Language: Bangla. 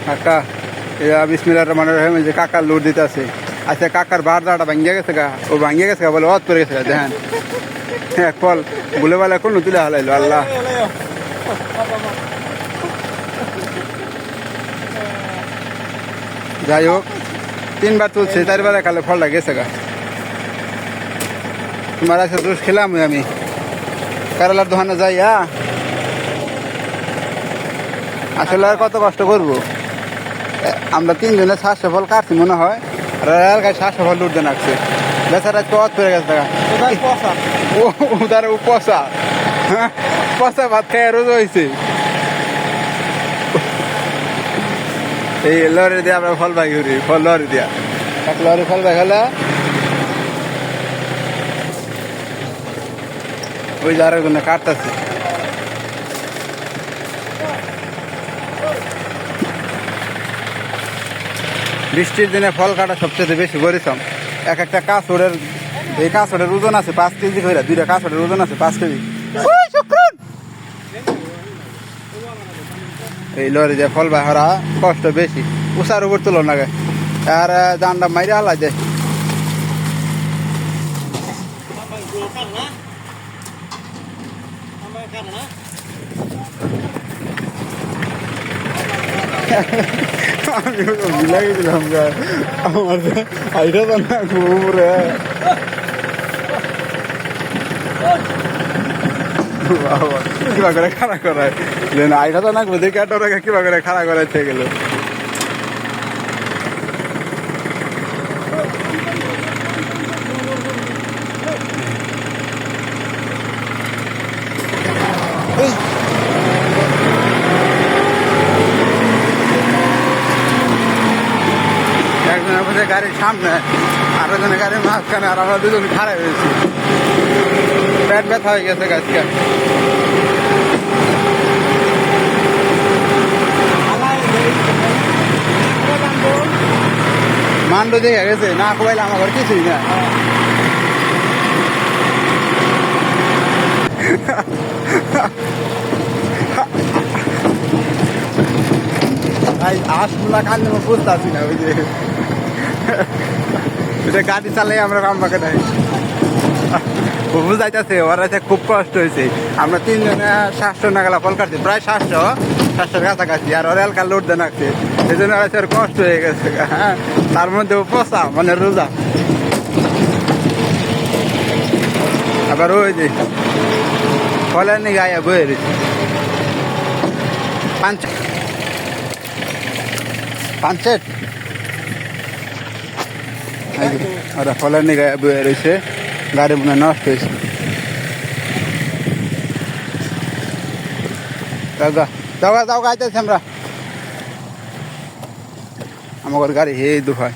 কাকা বিসমিল্লাহির রহমানির রহিম যে কাকার লোড দিতে আছে। আচ্ছা কাকার বারদাটা ভাঙিয়ে গেছে গা, ও ভাঙিয়ে গেছে গা বলে অত করে গেছে গা দেখেন। হ্যাঁ ফল বলে বলে কোন তুলে হালাইলো আল্লাহ। যাই হোক 3বার তুলছে, 4বার কালে ফলটা গেছে গা। তোমার আছে জুস খেলাম আমি কেরালার দোকানে যাই। আসলে আর কত কষ্ট করবো, আমরা 3 জনে 700 ফল কাটছি মনে হয়, আর এলাকায় 700 ফল লুটতে নাকছে বেচারা পথ পেরে গেছে টাকা। ও উদার পচা, পচা ভাত খেয়ে রোজ হয়েছে। এই লরি দিয়ে আমরা ফল ভাই ঘুরি, ফল লরি দিয়া এক লরি ফল ভাই খেলা ওই যার জন্য কাটতেছে। বৃষ্টির দিনে ফল কাটা সবচেয়ে বেশি পরিশ্রম। এক একটা কাঁচড়ের, এই কাঁচড়ের ওজন আছে 5 কেজি করে, 2টা কাঁচড়ের ওজন আছে 5 কেজি। এই লরি দিয়ে ফল বাহারা কষ্ট বেশি, উষার উপর তুলো না গে আর জানটা মাইরে আলা যায়। আমি মিলাই গেছিলাম আমার আইটা তো না ঘুরে কিবা করে খাড়া করায় আইটা তো না বুঝে ক্যাটোরাকে কিবা করে খাড়া করাইতে গেল। একজনের বসে গাড়ির সামনে, আরেকজনের গাড়ির মাঝখানে, আর আমরা দুজন খাড়া হয়েছি। পেট ব্যথা হয়ে গেছে গাছকে। মান্ডু দেখে গেছে না কইলে আমার ঘর কিছুই না। আসলা কান্দে বুঝতে আসি না, ওই যে গাড়ি চালাই আমরা কাম পাকে নাই বুঝাইতেছে ওরা খুব কষ্ট হয়েছে। আমরা 3 জনে 700 নাগালা ফল কাটছি, প্রায় 700 কাছাকাছি, আর ওরা এলাকা লোড দেন রাখছে, এই জন্য ওর কষ্ট হয়ে গেছে। হ্যাঁ তার মধ্যে পচা মানে রোজা। আবার ওই যে ফলের নিয়ে গায়ে বয়ে রয়েছে পাঞ্চেট, ওরা ফলের নিয়ে গায়ে বয়ে রয়েছে, গাড়ি মনে নষ্ট হয়েছে। যাও যাও গাইতেছি আমরা, আমার গাড়ি হে দুহায়।